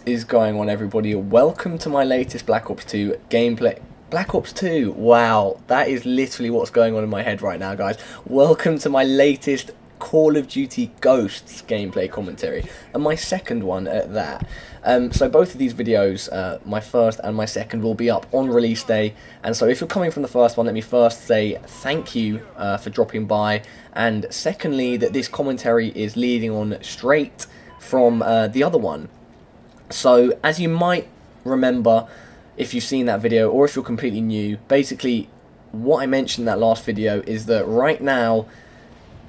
is going on, everybody? Welcome to my latest Black Ops 2 gameplay. Black Ops 2, wow, that is literally what's going on in my head right now, guys. Welcome to my latest Call of Duty Ghosts gameplay commentary, and my second one at that. So both of these videos, my first and my second, will be up on release day, and so if you're coming from the first one, let me first say thank you for dropping by, and secondly, that this commentary is leading on straight from the other one. So, as you might remember, if you've seen that video, or if you're completely new, basically, what I mentioned in that last video is that right now,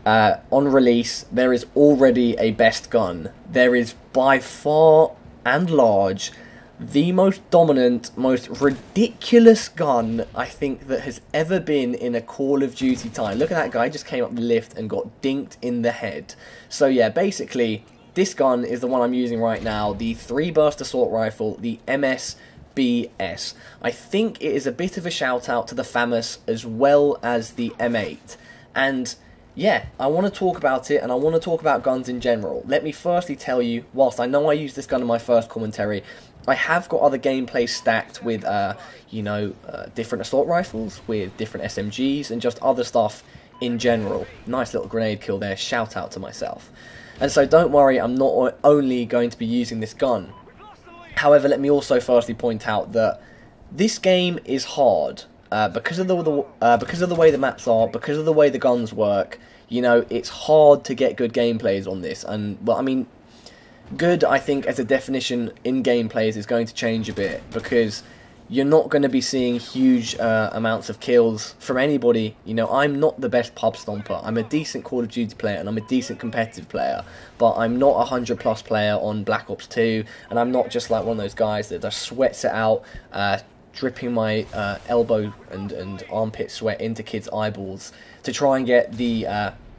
on release, there is already a best gun. There is by far and large the most dominant, most ridiculous gun I think that has ever been in a Call of Duty time. Look at that guy, just came up the lift and got dinked in the head. So yeah, basically, this gun is the one I'm using right now, the 3-burst assault rifle, the MSBS. I think it is a bit of a shout out to the FAMAS as well as the M8. And yeah, I want to talk about it, and I want to talk about guns in general. Let me firstly tell you, whilst I know I used this gun in my first commentary, I have got other gameplays stacked with, different assault rifles, with different SMGs, and just other stuff in general. Nice little grenade kill there, shout out to myself. And so don't worry, I'm not only going to be using this gun. However, let me also firstly point out that this game is hard. Because of the way the maps are, because of the way the guns work, you know, it's hard to get good gameplays on this. And, well, I mean, good, I think, as a definition in gameplays is going to change a bit, because you're not going to be seeing huge amounts of kills from anybody. You know, I'm not the best pub stomper. I'm a decent Call of Duty player, and I'm a decent competitive player, but I'm not a 100+ player on Black Ops 2, and I'm not just like one of those guys that just sweats it out, dripping my elbow and armpit sweat into kids' eyeballs to try and get the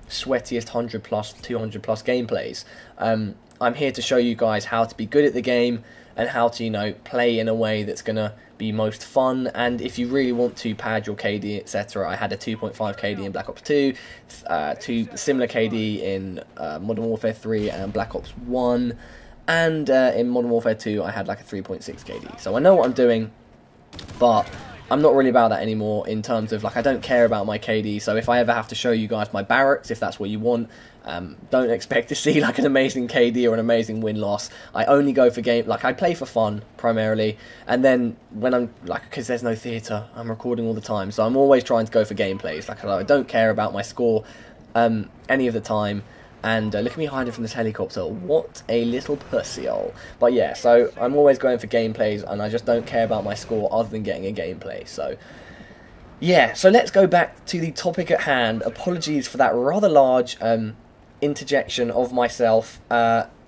sweatiest 100+, 200+ gameplays. I'm here to show you guys how to be good at the game and how to, you know, play in a way that's going to be most fun. And if you really want to pad your KD, etc., I had a 2.5 KD in Black Ops 2, similar KD in Modern Warfare 3 and Black Ops 1, and in Modern Warfare 2 I had like a 3.6 KD. So I know what I'm doing, but I'm not really about that anymore in terms of, like, I don't care about my KD, so if I ever have to show you guys my barracks, if that's what you want, don't expect to see, like, an amazing KD or an amazing win-loss. I only go for I play for fun, primarily, and then when I'm, like, because there's no theatre, I'm recording all the time, so I'm always trying to go for gameplays. Like, I don't care about my score any of the time. And look at me hiding from this helicopter. What a little pussy-hole. But yeah, so I'm always going for gameplays, and I just don't care about my score other than getting a gameplay. So yeah, so let's go back to the topic at hand. Apologies for that rather large interjection of myself.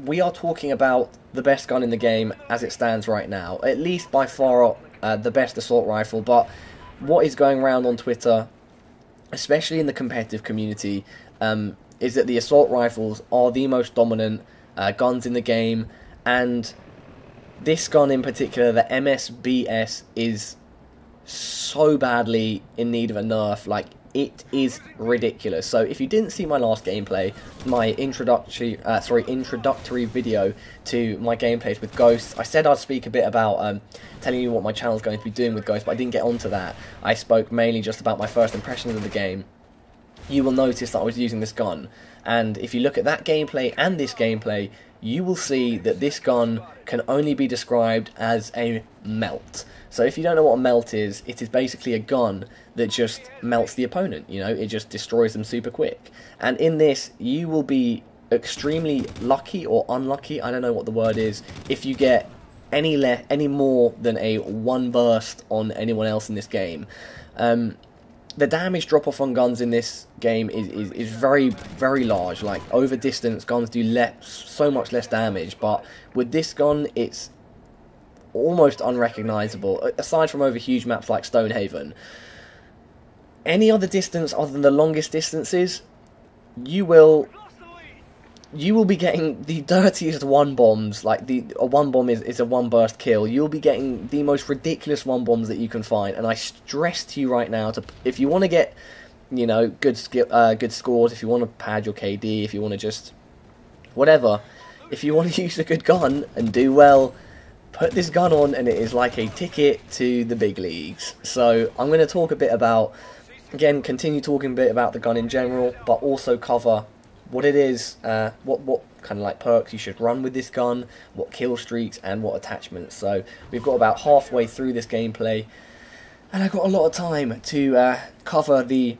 We are talking about the best gun in the game as it stands right now. At least by far the best assault rifle. But what is going around on Twitter, especially in the competitive community, is that the assault rifles are the most dominant guns in the game, and this gun in particular, the MSBS, is so badly in need of a nerf. Like, it is ridiculous. So if you didn't see my last gameplay, my introductory video to my gameplays with Ghosts, I said I'd speak a bit about telling you what my channel is going to be doing with Ghosts, but I didn't get onto that. I spoke mainly just about my first impressions of the game. You will notice that I was using this gun, and if you look at that gameplay and this gameplay, you will see that this gun can only be described as a melt. So if you don't know what a melt is, it is basically a gun that just melts the opponent, you know, it just destroys them super quick. And in this, you will be extremely lucky or unlucky, I don't know what the word is, if you get any more than a 1 burst on anyone else in this game. The damage drop-off on guns in this game is very, very large. Like, over distance, guns do so much less damage, but with this gun, it's almost unrecognisable, aside from over huge maps like Stonehaven. Any other distance other than the longest distances, you will be getting the dirtiest 1-bombs. Like, a 1-bomb is a 1-burst kill. You'll be getting the most ridiculous 1-bombs that you can find, and I stress to you right now, if you want to get, you know, good scores, if you want to pad your KD, if you want to just whatever, if you want to use a good gun and do well, put this gun on and it is like a ticket to the big leagues. So I'm going to talk a bit about, again, continue talking a bit about the gun in general, but also cover what it is, what kind of like perks you should run with this gun, what kill streaks, and what attachments. So we've got about halfway through this gameplay, and I've got a lot of time to cover the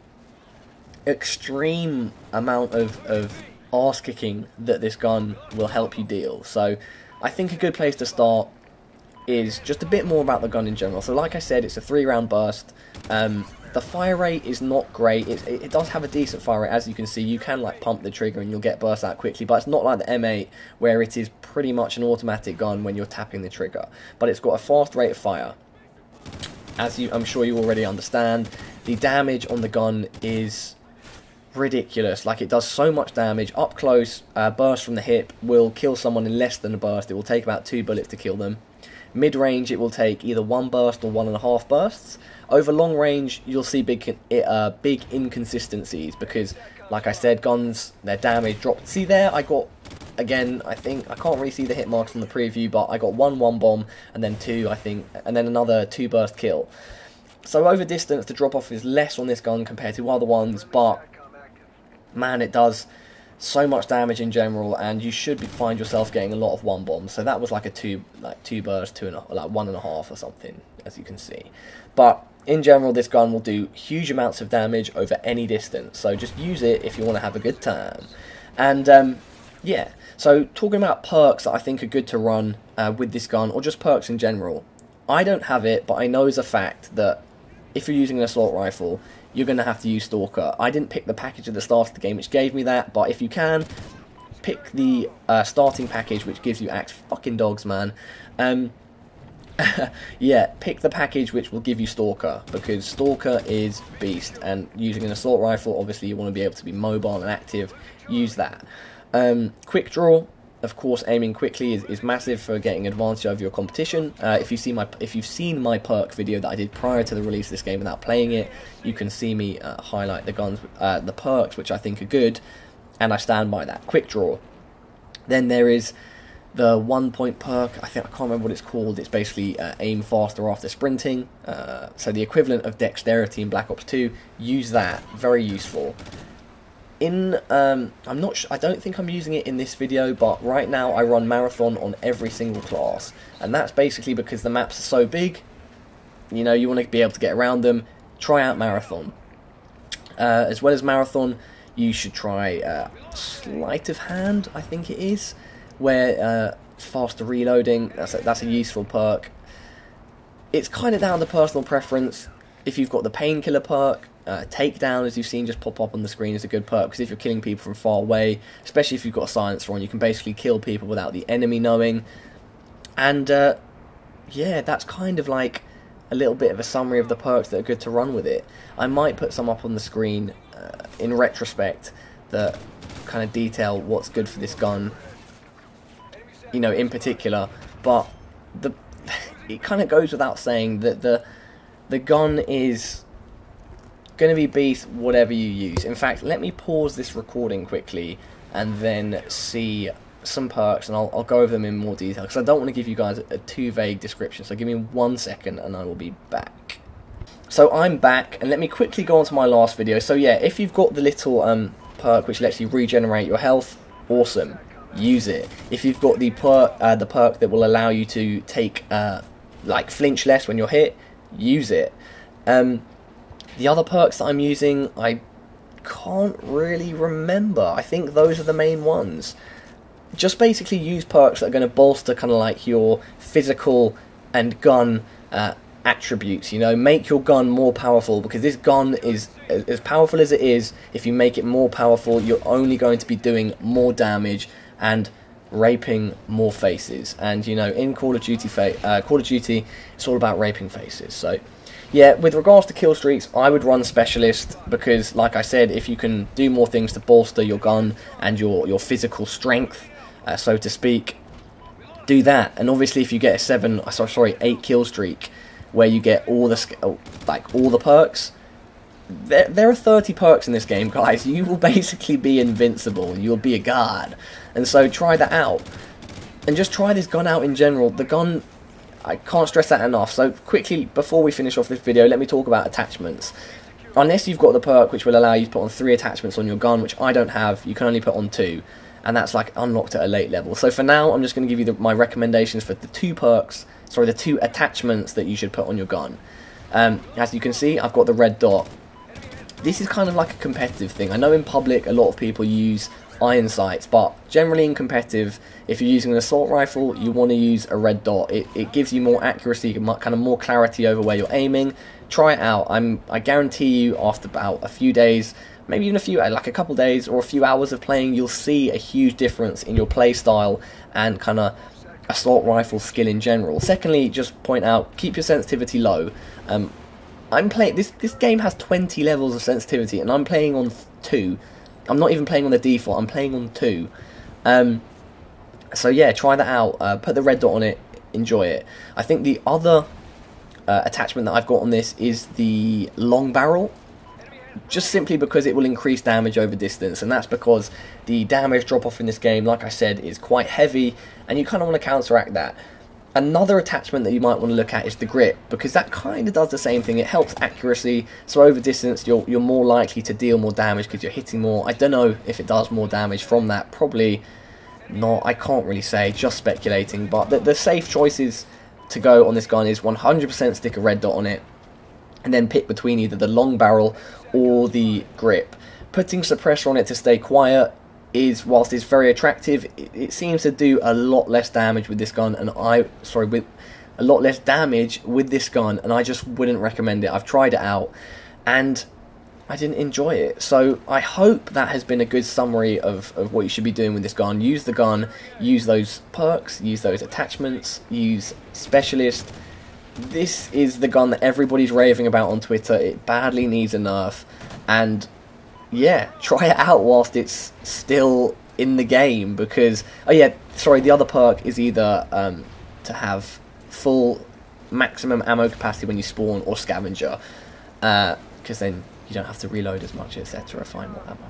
extreme amount of arse kicking that this gun will help you deal. So I think a good place to start is just a bit more about the gun in general. So like I said, it's a 3-round burst. The fire rate is not great. It does have a decent fire rate, as you can see. You can like pump the trigger and you'll get burst out quickly, but it's not like the M8 where it is pretty much an automatic gun when you're tapping the trigger. But it's got a fast rate of fire. As I'm sure you already understand, the damage on the gun is ridiculous. Like, it does so much damage. Up close, burst from the hip will kill someone in less than a burst. It will take about 2 bullets to kill them. Mid-range, it will take either 1 burst or 1.5 bursts. Over long range, you'll see big inconsistencies because, like I said, guns, their damage dropped. See there, I got, again, I think, I can't really see the hit marks on the preview, but I got 1 bomb, and then 2, I think, and then another 2 burst kill. So over distance, the drop-off is less on this gun compared to other ones, but, man, it does so much damage in general, and you should find yourself getting a lot of 1 bombs. So that was like a 2 burst, 1.5 or something, as you can see. But in general, this gun will do huge amounts of damage over any distance, so just use it if you want to have a good time. And yeah, so talking about perks that I think are good to run with this gun, or just perks in general, I don't have it, but I know as a fact that if you're using an assault rifle, you're going to have to use Stalker. I didn't pick the package at the start of the game which gave me that, but if you can, pick the starting package which gives you axe fucking dogs, man. Yeah, pick the package which will give you Stalker, because Stalker is beast, and using an assault rifle, obviously you want to be able to be mobile and active. Use that. Quick draw, of course, aiming quickly is massive for getting advantage over your competition. If you've seen my perk video that I did prior to the release of this game without playing it, you can see me highlight the guns, the perks which I think are good, and I stand by that. Quick draw. Then there is the 1-point perk. I can't remember what it's called. It's basically aim faster after sprinting. So the equivalent of dexterity in Black Ops 2. Use that. Very useful. I don't think I'm using it in this video, but right now I run Marathon on every single class, and that's basically because the maps are so big. You know, you want to be able to get around them. Try out Marathon. As well as Marathon, you should try Sleight of Hand, I think it is, where faster reloading. That's a useful perk. It's kind of down to personal preference. If you've got the Painkiller perk, Takedown, as you've seen just pop up on the screen, is a good perk, because if you're killing people from far away, especially if you've got a silencer on, you can basically kill people without the enemy knowing. And yeah, that's kind of like a little bit of a summary of the perks that are good to run with it. I might put some up on the screen in retrospect that kind of detail what's good for this gun, you know, in particular, but it kind of goes without saying that the gun is going to be beast whatever you use. In fact, let me pause this recording quickly and then see some perks, and I'll go over them in more detail, because I don't want to give you guys a too vague description. So give me 1 second and I will be back. So I'm back, and let me quickly go on to my last video. So yeah, if you've got the little perk which lets you regenerate your health, awesome, use it. If you've got the perk that will allow you to take like flinch less when you're hit, use it. The other perks that I'm using, I can't really remember. I think those are the main ones. Just basically use perks that are going to bolster kind of like your physical and gun attributes, you know. Make your gun more powerful, because this gun is as powerful as it is. If you make it more powerful, you're only going to be doing more damage and raping more faces. And you know, in Call of Duty, it's all about raping faces. So yeah, with regards to kill streaks, I would run Specialist, because, like I said, if you can do more things to bolster your gun and your physical strength, so to speak, do that. And obviously, if you get a 8 kill streak, where you get all the perks, there are 30 perks in this game, guys. You will basically be invincible. You'll be a god, and so try that out, and just try this gun out in general. The gun I can't stress that enough. So quickly, before we finish off this video, let me talk about attachments. Unless you've got the perk which will allow you to put on 3 attachments on your gun, which I don't have, you can only put on 2. And that's like unlocked at a late level. So for now, I'm just going to give you my recommendations for the 2 attachments that you should put on your gun. As you can see, I've got the red dot. This is kind of like a competitive thing. I know in public a lot of people use iron sights, but generally in competitive, if you're using an assault rifle, you want to use a red dot. It gives you more accuracy, kind of more clarity over where you're aiming. Try it out. I guarantee you, after about a few days, maybe even like a couple days or a few hours of playing, you'll see a huge difference in your play style and kind of assault rifle skill in general. Secondly, just point out, keep your sensitivity low. I'm playing this game has 20 levels of sensitivity, and I'm playing on 2. I'm not even playing on the default. I'm playing on 2. So yeah, try that out. Put the red dot on it. Enjoy it. I think the other attachment that I've got on this is the long barrel. Just simply because it will increase damage over distance, and that's because the damage drop off in this game, like I said, is quite heavy, and you kind of want to counteract that. Another attachment that you might want to look at is the grip, because that kind of does the same thing. It helps accuracy, so over distance you're more likely to deal more damage because you're hitting more. I don't know if it does more damage from that, probably not, I can't really say, just speculating, but the safe choices to go on this gun is 100% stick a red dot on it, and then pick between either the long barrel or the grip. Putting suppressor on it to stay quiet is, whilst it's very attractive, it seems to do a lot less damage with this gun, and with a lot less damage with this gun, and I just wouldn't recommend it. I've tried it out, and I didn't enjoy it. So I hope that has been a good summary of what you should be doing with this gun. Use the gun, use those perks, use those attachments, use specialist. This is the gun that everybody's raving about on Twitter. It badly needs a nerf, and yeah, try it out whilst it's still in the game, because, oh yeah, sorry, the other perk is either to have full maximum ammo capacity when you spawn, or scavenger, because then you don't have to reload as much, etc. Find more ammo.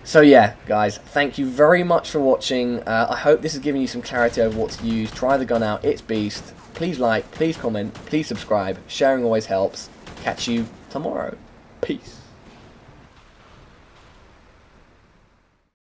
So yeah, guys, thank you very much for watching. I hope this has given you some clarity over what to use. Try the gun out, it's beast. Please like, please comment, please subscribe. Sharing always helps. Catch you tomorrow. Peace.